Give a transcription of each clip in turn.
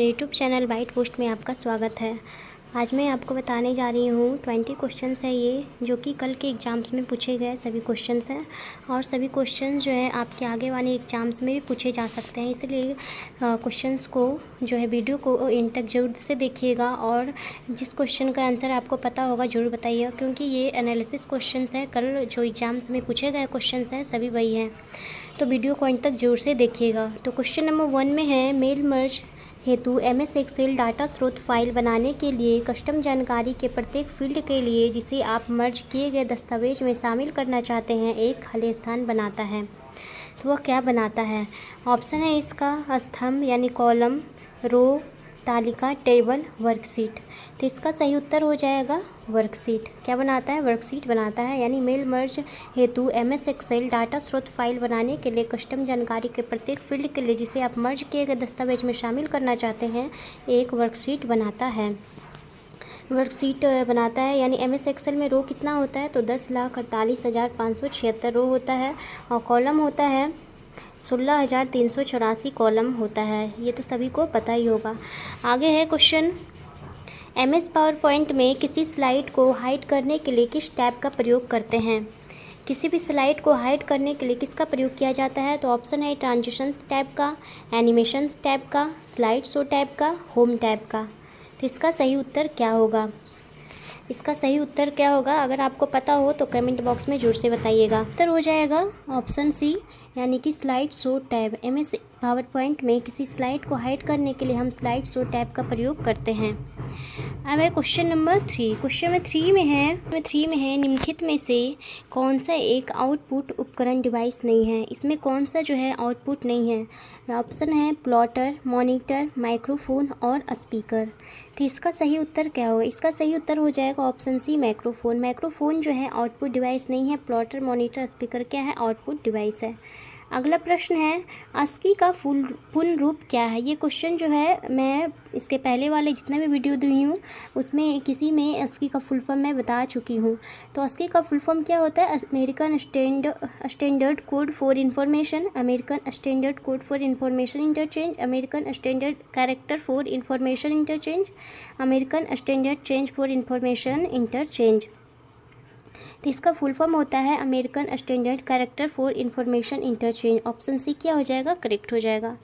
YouTube channel bite post में आपका स्वागत है। आज मैं आपको बताने जा रही हूँ 20 क्वेश्चंस है ये, जो कि कल के एग्ज़ाम्स में पूछे गए सभी क्वेश्चंस हैं और सभी क्वेश्चंस जो है आपके आगे वाले एग्ज़ाम्स में भी पूछे जा सकते हैं। इसलिए क्वेश्चंस को जो है वीडियो को इन तक जरूर से देखिएगा और जिस क्वेश्चन का आंसर आपको पता होगा ज़रूर बताइएगा, क्योंकि ये एनालिसिस क्वेश्चंस है। कल जो एग्ज़ाम्स में पूछे गए क्वेश्चंस हैं सभी वही हैं, तो वीडियो को अंत तक जरूर से देखिएगा। तो क्वेश्चन नंबर 1 में है, मेल मर्ज हेतु MS एक्सेल डाटा स्रोत फाइल बनाने के लिए कस्टम जानकारी के प्रत्येक फील्ड के लिए जिसे आप मर्ज किए गए दस्तावेज में शामिल करना चाहते हैं एक खाली स्थान बनाता है। तो वह क्या बनाता है? ऑप्शन है इसका स्तंभ यानी कॉलम, रो, तालिका, टेबल, वर्कशीट। तो इसका सही उत्तर हो जाएगा वर्कशीट। क्या बनाता है? वर्कशीट बनाता है। यानी मेल मर्ज हेतु MS एक्सेल डाटा स्रोत फाइल बनाने के लिए कस्टम जानकारी के प्रत्येक फील्ड के लिए जिसे आप मर्ज किए गए दस्तावेज में शामिल करना चाहते हैं एक वर्कशीट बनाता है। वर्कशीट बनाता है। यानी MS एक्सेल में रो कितना होता है? तो 10,48,576 रो होता है और कॉलम होता है 16,384 कॉलम होता है। ये तो सभी को पता ही होगा। आगे है क्वेश्चन, MS पावर पॉइंट में किसी स्लाइड को हाइड करने के लिए किस टैब का प्रयोग करते हैं? किसी भी स्लाइड को हाइड करने के लिए किसका प्रयोग किया जाता है? तो ऑप्शन है ट्रांजिशंस टैब का, एनिमेशंस टैब का, स्लाइड शो टैब का, होम टैब का। तो इसका सही उत्तर क्या होगा? इसका सही उत्तर क्या होगा? अगर आपको पता हो तो कमेंट बॉक्स में जोर से बताइएगा। उत्तर हो जाएगा ऑप्शन सी, यानी कि slide show tab. MS power point में किसी स्लाइड को हाइड करने के लिए हम स्लाइड शो टैब का प्रयोग करते हैं। अब है क्वेश्चन नंबर 3। क्वेश्चन नंबर 3 में है निम्नलिखित में से कौन सा एक आउटपुट उपकरण डिवाइस नहीं है? इसमें कौन सा जो है आउटपुट नहीं है? ऑप्शन है प्लॉटर, मॉनिटर, माइक्रोफोन और स्पीकर। तो इसका सही उत्तर क्या होगा? इसका सही उत्तर हो जाएगा ऑप्शन सी, माइक्रोफोन। माइक्रोफोन जो है आउटपुट डिवाइस नहीं है। प्लॉटर, मॉनिटर, स्पीकर क्या है? आउटपुट डिवाइस है। अगला प्रश्न है, ASCII का पूर्ण रूप क्या है? ये क्वेश्चन जो है मैं इसके पहले वाले जितने भी वीडियो दी हूँ उसमें किसी में ASCII का फुल फॉर्म मैं बता चुकी हूँ। तो ASCII का फुल फॉर्म क्या होता है? American standard code for information, American standard code for information interchange, American standard character for information interchange, American standard change for information interchange. तो इसका फुल फॉर्म होता है American standard character for information interchange. Option C क्या हो जाएगा? Correct हो जाएगा।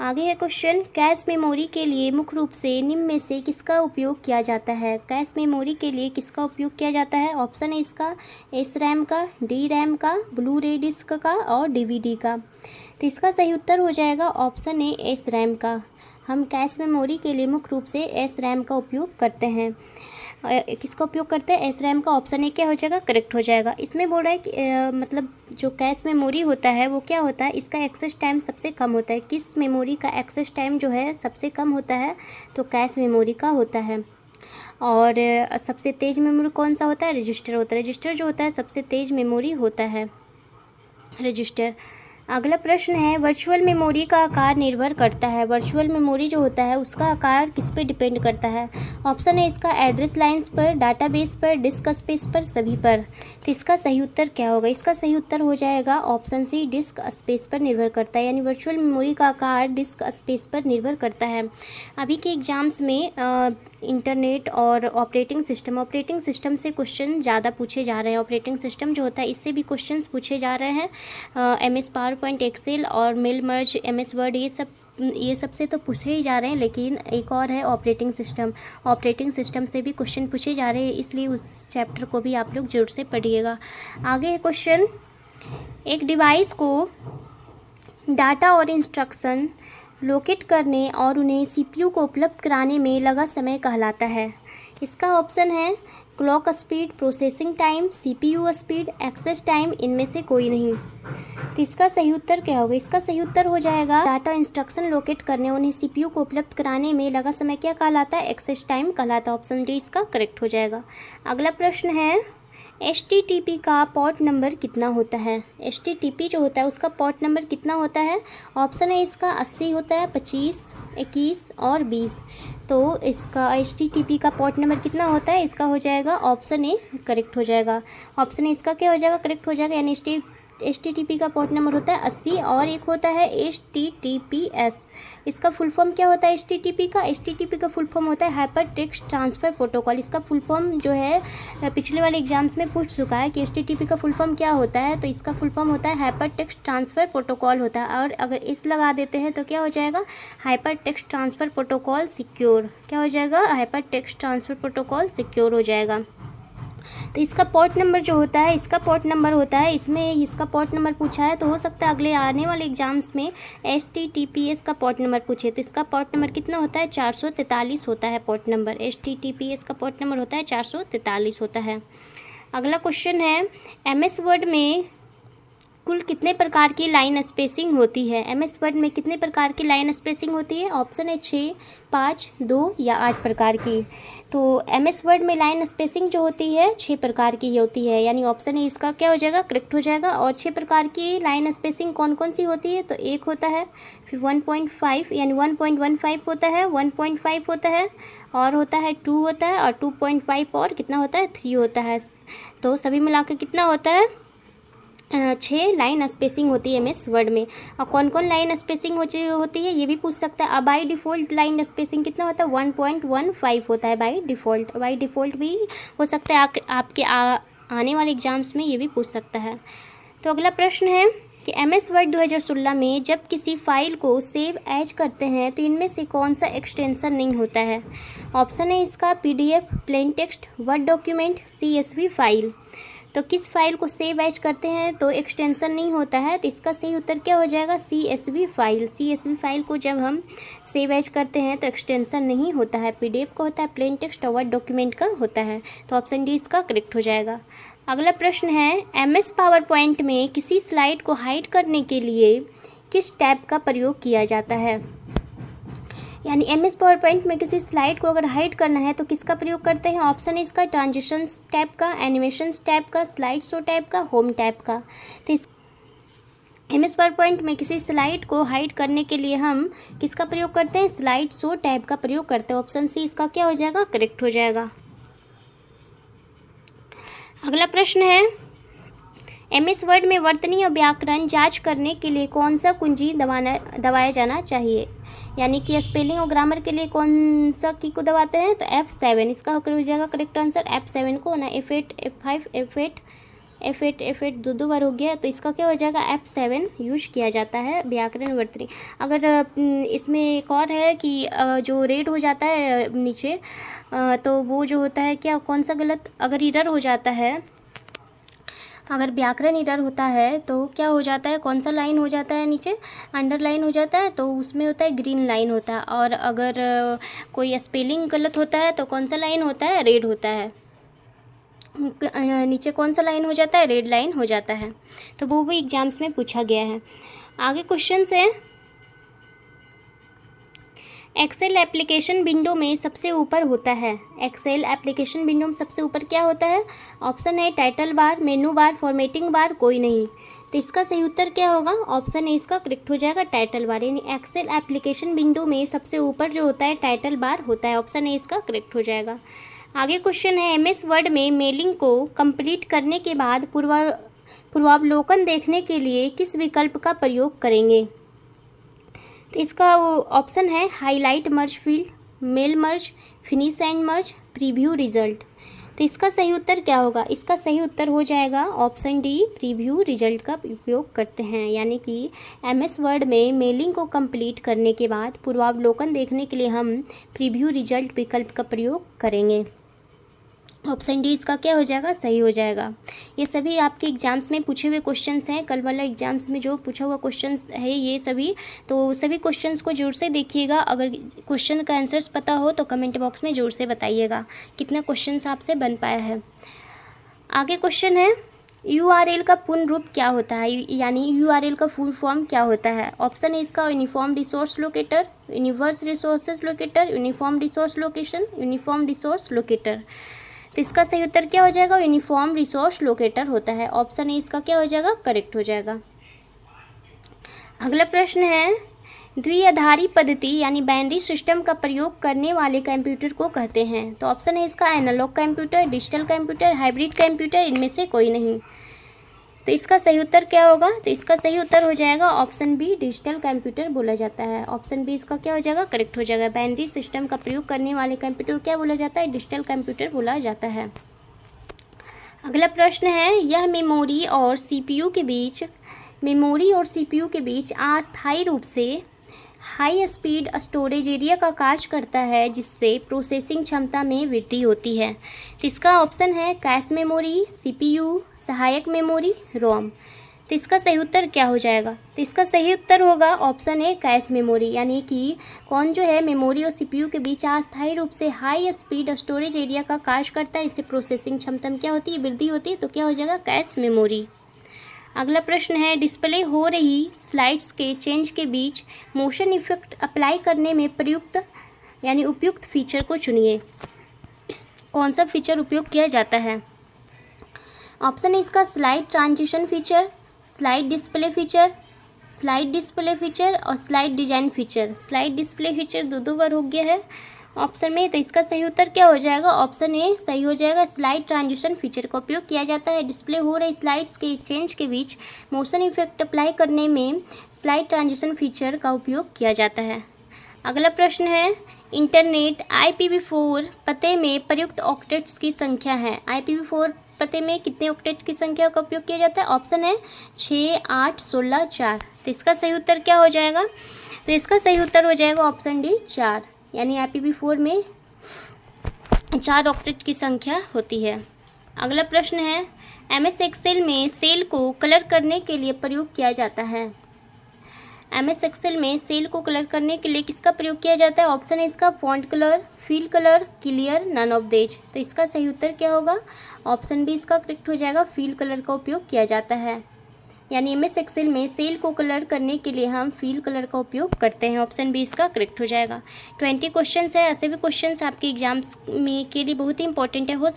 आगे है क्वेश्चन, कैश मेमोरी के लिए मुख्य रूप से निम्न में से किसका उपयोग किया जाता है? कैश मेमोरी के लिए किसका उपयोग किया जाता है? ऑप्शन है इसका SRAM का, DRAM का, ब्लू रे डिस्क का और DVD का। तो इसका सही उत्तर हो जाएगा ऑप्शन है SRAM का। हम कैश मेमोरी के लिए मुख्य रूप से SRAM का उपयोग करते हैं। किसका उपयोग करते हैं? SRAM का। ऑप्शन ए क्या हो जाएगा? करेक्ट हो जाएगा। इसमें बोल रहा है कि मतलब जो कैश मेमोरी होता है वो क्या होता है? इसका एक्सेस टाइम सबसे कम होता है। किस मेमोरी का एक्सेस टाइम जो है सबसे कम होता है? तो कैश मेमोरी का होता है। और सबसे तेज़ मेमोरी कौन सा होता है? रजिस्टर होता है। रजिस्टर जो होता है सबसे तेज़ मेमोरी होता है रजिस्टर। अगला प्रश्न है, वर्चुअल मेमोरी का आकार निर्भर करता है। वर्चुअल मेमोरी जो होता है उसका आकार किस पे डिपेंड करता है? ऑप्शन है इसका एड्रेस लाइंस पर, डाटाबेस पर, डिस्क स्पेस पर, सभी पर। तो इसका सही उत्तर क्या होगा? इसका सही उत्तर हो जाएगा ऑप्शन सी, डिस्क स्पेस पर निर्भर करता है। यानी वर्चुअल मेमोरी का आकार डिस्क स्पेस पर निर्भर करता है। अभी के एग्जाम्स में इंटरनेट और ऑपरेटिंग सिस्टम से क्वेश्चन ज़्यादा पूछे जा रहे हैं। ऑपरेटिंग सिस्टम जो होता है इससे भी क्वेश्चंस पूछे जा रहे हैं। MS पावर पॉइंट, एक्सेल और मेल मर्ज, MS वर्ड, ये सब से तो पूछे ही जा रहे हैं, लेकिन एक और है ऑपरेटिंग सिस्टम। ऑपरेटिंग सिस्टम से भी क्वेश्चन पूछे जा रहे हैं, इसलिए उस चैप्टर को भी आप लोग जरूर से पढ़िएगा। आगे है क्वेश्चन, एक डिवाइस को डाटा और इंस्ट्रक्शन लोकेट करने और उन्हें CPU को उपलब्ध कराने में लगा समय कहलाता है। इसका ऑप्शन है clock speed, processing time, CPU speed, access time, इनमें से कोई नहीं। तो इसका सही उत्तर क्या होगा? इसका सही उत्तर हो जाएगा डाटा इंस्ट्रक्शन लोकेट करने उन्हें CPU को उपलब्ध कराने में लगा समय क्या कहलाता है? एक्सेस टाइम कहलाता है। ऑप्शन डी इसका करेक्ट हो जाएगा। अगला प्रश्न है, HTTP का पोर्ट नंबर कितना होता है? HTTP जो होता है उसका पोर्ट नंबर कितना होता है? ऑप्शन है इसका 80 होता है, 25, 21 और 20। तो इसका HTTP का पोर्ट नंबर कितना होता है? इसका हो जाएगा ऑप्शन ए करेक्ट हो जाएगा। ऑप्शन ए इसका क्या हो जाएगा? करेक्ट हो जाएगा। यानी HTTP का पोर्ट नंबर होता है 80 और एक होता है HTTPS। इसका फुल फॉर्म क्या होता है HTTP का फुल फॉर्म होता है हाइपर टेक्स्ट ट्रांसफ़र प्रोटोकॉल। इसका फुल फॉर्म जो है पिछले वाले एग्जाम्स में पूछ चुका है कि HTTP का फुल फॉर्म क्या होता है, तो इसका फुल फॉर्म होता है हाइपर टेक्स्ट ट्रांसफ़र प्रोटोकॉल होता है। और अगर इस लगा देते हैं तो क्या हो जाएगा, hyper text transfer protocol secure. क्या हो जाएगा, hyper text transfer protocol secure हो जाएगा। तो इसका पोर्ट नंबर जो होता है, इसका पोर्ट नंबर होता है, इसमें इसका पोर्ट नंबर पूछा है तो हो सकता है अगले आने वाले एग्जाम्स में HTTPS का पोर्ट नंबर पूछे। तो इसका पोर्ट नंबर कितना होता है, 443 होता है पोर्ट नंबर। HTTPS का पोर्ट नंबर होता है 443 होता है। अगला क्वेश्चन है, MS वर्ड में कुल कितने प्रकार की लाइन स्पेसिंग होती है। MS वर्ड में कितने प्रकार की लाइन स्पेसिंग होती है, ऑप्शन है 6, 5, 2 या 8 प्रकार की। तो MS वर्ड में लाइन स्पेसिंग जो होती है 6 प्रकार की होती है, यानी ऑप्शन है इसका क्या हो जाएगा, करेक्ट हो जाएगा। और 6 प्रकार की लाइन स्पेसिंग कौन कौन सी होती है, तो एक होता है, फिर 1.5 यानी 1.15 होता है, 1.5 होता है, और होता है 2 होता है, और 2.5 और कितना होता है, 3 होता है। तो सभी मिलाकर कितना होता है, 6 लाइन स्पेसिंग होती है MS वर्ड में। और कौन कौन लाइन स्पेसिंग होती है ये भी पूछ सकता है। अब बाई डिफ़ॉल्ट लाइन स्पेसिंग कितना होता है, 1.15 होता है बाई डिफ़ॉल्ट। बाई डिफ़ॉल्ट भी हो सकता है आपके आने वाले एग्जाम्स में ये भी पूछ सकता है। तो अगला प्रश्न है कि MS वर्ड 2016 में जब किसी फाइल को सेव एज करते हैं तो इनमें से कौन सा एक्सटेंशन नहीं होता है। ऑप्शन है इसका PDF, plain text, word document, CSV file. तो किस फाइल को सेव एज करते हैं तो एक्सटेंशन नहीं होता है, तो इसका सही उत्तर क्या हो जाएगा, CSV फाइल। CSV फाइल को जब हम सेव एज करते हैं तो एक्सटेंशन नहीं होता है। PDF का होता है, प्लेन टेक्स्ट और वर्ड डॉक्यूमेंट का होता है। तो ऑप्शन डी इसका करेक्ट हो जाएगा। अगला प्रश्न है, MS पावर पॉइंट में किसी स्लाइड को हाइड करने के लिए किस टैब का प्रयोग किया जाता है। यानी MS पावर पॉइंट में किसी स्लाइड को अगर हाइड करना है तो किसका प्रयोग करते हैं। ऑप्शन है इसका ट्रांजिशंस टैब का, एनिमेशंस टैब का, स्लाइड शो टैब का, होम टैब का। तो इस MS पावर पॉइंट में किसी स्लाइड को हाइड करने के लिए हम किसका प्रयोग करते हैं, स्लाइड शो टैब का प्रयोग करते हैं। ऑप्शन सी इसका क्या हो जाएगा, करेक्ट हो जाएगा। अगला प्रश्न है, MS वर्ड में वर्तनी और व्याकरण जांच करने के लिए कौन सा कुंजी दबाया जाना चाहिए। यानी कि स्पेलिंग और ग्रामर के लिए कौन सा की को दबाते हैं, तो F7 इसका हो जाएगा करेक्ट आंसर। F7 को ना F8, F5, F8 दो बार हो गया, तो इसका क्या हो जाएगा, F7 यूज किया जाता है व्याकरण वर्तनी। अगर इसमें एक और है कि जो रेड हो जाता है नीचे, तो वो जो होता है क्या, कौन सा गलत, अगर इरर हो जाता है, अगर व्याकरण इरर होता है तो क्या हो जाता है, कौन सा लाइन हो जाता है, नीचे अंडरलाइन हो जाता है, तो उसमें होता है ग्रीन लाइन होता है। और अगर कोई स्पेलिंग गलत होता है तो कौन सा लाइन होता है, रेड होता है। नीचे कौन सा लाइन हो जाता है, रेड लाइन हो जाता है। तो वो भी एग्जाम्स में पूछा गया है। आगे क्वेश्चन है, एक्सेल एप्लीकेशन विंडो में सबसे ऊपर होता है। एक्सेल एप्लीकेशन विंडो में सबसे ऊपर क्या होता है। ऑप्शन है टाइटल बार, मेनू बार, फॉर्मेटिंग बार, कोई नहीं। तो इसका सही उत्तर क्या होगा, ऑप्शन ए इसका करेक्ट हो जाएगा, टाइटल बार। यानी एक्सेल एप्लीकेशन विंडो में सबसे ऊपर जो होता है टाइटल बार होता है। ऑप्शन ए इसका करेक्ट हो जाएगा। आगे क्वेश्चन है, MS वर्ड में मेलिंग को कंप्लीट करने के बाद पूर्वावलोकन देखने के लिए किस विकल्प का प्रयोग करेंगे। तो इसका ऑप्शन है highlight merge field, mail merge, finish and merge, preview result. तो इसका सही उत्तर क्या होगा, इसका सही उत्तर हो जाएगा ऑप्शन डी, प्रीव्यू रिजल्ट का उपयोग करते हैं। यानी कि MS वर्ड में मेलिंग को कंप्लीट करने के बाद पूर्वावलोकन देखने के लिए हम प्रीव्यू रिजल्ट विकल्प का प्रयोग करेंगे। ऑप्शन डी इसका क्या हो जाएगा, सही हो जाएगा। ये सभी आपके एग्जाम्स में पूछे हुए क्वेश्चंस हैं, कल वाला एग्जाम्स में जो पूछा हुआ क्वेश्चंस है ये सभी। तो सभी क्वेश्चंस को जोर से देखिएगा। अगर क्वेश्चन का आंसर्स पता हो तो कमेंट बॉक्स में जोर से बताइएगा कितना क्वेश्चंस आपसे बन पाया है। आगे क्वेश्चन है, URL का पूर्ण रूप क्या होता है। यानी URL का फुल फॉर्म क्या होता है। ऑप्शन है इसका uniform resource locator, universe resources locator, uniform resource location, uniform resource locator. तो इसका सही उत्तर क्या हो जाएगा, यूनिफॉर्म रिसोर्स लोकेटर होता है। ऑप्शन ए इसका क्या हो जाएगा, करेक्ट हो जाएगा। अगला प्रश्न है, द्विआधारी पद्धति यानी बाइनरी सिस्टम का प्रयोग करने वाले कंप्यूटर को कहते हैं। तो ऑप्शन है इसका analogue computer, digital computer, hybrid computer, इनमें से कोई नहीं। तो इसका सही उत्तर क्या होगा? तो इसका सही उत्तर हो जाएगा ऑप्शन बी, डिजिटल कंप्यूटर बोला जाता है। ऑप्शन बी इसका क्या हो जाएगा? करेक्ट हो जाएगा। बाइनरी सिस्टम का प्रयोग करने वाले कंप्यूटर क्या बोला जाता है? डिजिटल कंप्यूटर बोला जाता है। अगला प्रश्न है, यह मेमोरी और सीपीयू के बीच अस्थायी रूप से हाई स्पीड स्टोरेज एरिया का कार्य करता है, जिससे प्रोसेसिंग क्षमता में वृद्धि होती है। तो इसका ऑप्शन है कैश मेमोरी, सीपीयू, सहायक मेमोरी, रोम। तो इसका सही उत्तर क्या हो जाएगा? तो इसका सही उत्तर होगा ऑप्शन ए, कैश मेमोरी। यानी कि कौन जो है मेमोरी और सीपीयू के बीच अस्थायी रूप से हाई स्पीड स्टोरेज एरिया का कार्य करता है, इससे प्रोसेसिंग क्षमता में क्या होती है? वृद्धि होती है। तो क्या हो जाएगा? Cache memory. अगला प्रश्न है, डिस्प्ले हो रही स्लाइड्स के चेंज के बीच मोशन इफेक्ट अप्लाई करने में प्रयुक्त यानी उपयुक्त फीचर को चुनिए। कौन सा फीचर उपयोग किया जाता है? ऑप्शन है इसका slide transition feature, slide display feature और slide design feature. Slide display feature दो बार हो गया है ऑप्शन में। तो इसका सही उत्तर क्या हो जाएगा? ऑप्शन ए सही हो जाएगा। स्लाइड ट्रांजिशन फीचर का उपयोग किया जाता है डिस्प्ले हो रही स्लाइड्स के एक्सचेंज के बीच मोशन इफेक्ट अप्लाई करने में स्लाइड ट्रांजिशन फीचर का उपयोग किया जाता है। अगला प्रश्न है, इंटरनेट IPv4 पते में प्रयुक्त ऑक्टेट्स की संख्या है। IPv4 पते में कितने ऑक्टेट की संख्या का उपयोग किया जाता है? ऑप्शन है 6, 8, 16, 4। तो इसका सही उत्तर क्या हो जाएगा? तो इसका सही उत्तर हो जाएगा ऑप्शन डी, 4। यानी IPv4 में 4 ऑक्टेट की संख्या होती है। अगला प्रश्न है, MS एक्सेल में सेल को कलर करने के लिए प्रयोग किया जाता है। MS एक्सेल में सेल को कलर करने के लिए किसका प्रयोग किया जाता है? ऑप्शन है इसका font colour, fill colour, clear, none of these. तो इसका सही उत्तर क्या होगा? ऑप्शन बी इसका करेक्ट हो जाएगा, फिल कलर का उपयोग किया जाता है। यानी MS एक्सेल में सेल को कलर करने के लिए हम फिल कलर का उपयोग करते हैं। ऑप्शन बी इसका करेक्ट हो जाएगा। 20 क्वेश्चंस है। ऐसे भी क्वेश्चंस आपके एग्जाम्स में के लिए बहुत ही इंपॉर्टेंट है। हो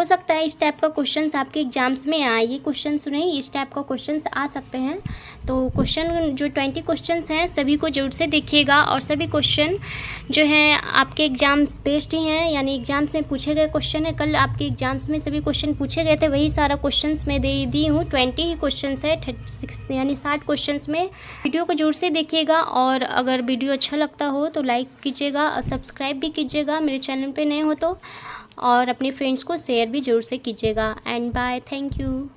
सकता है इस टाइप का क्वेश्चंस आपके एग्जाम्स में आए। ये क्वेश्चन सुने, इस टाइप का क्वेश्चंस आ सकते हैं। तो क्वेश्चन जो 20 क्वेश्चंस हैं सभी को जरूर से देखिएगा, और सभी क्वेश्चन जो हैं आपके एग्जाम्स बेस्ड ही हैं, यानी एग्जाम्स में पूछे गए क्वेश्चन है। कल आपके एग्जाम्स में सभी क्वेश्चन पूछे गए थे, वही सारा क्वेश्चंस मैं दे दी हूँ। 20 ही क्वेश्चंस है, 36 यानी 60 क्वेश्चंस में। वीडियो को जरूर से देखिएगा, और अगर वीडियो अच्छा लगता हो तो लाइक कीजिएगा और सब्सक्राइब भी कीजिएगा मेरे चैनल पर नए हो तो, और अपने फ्रेंड्स को शेयर भी ज़रूर से कीजिएगा। And bye, thank you.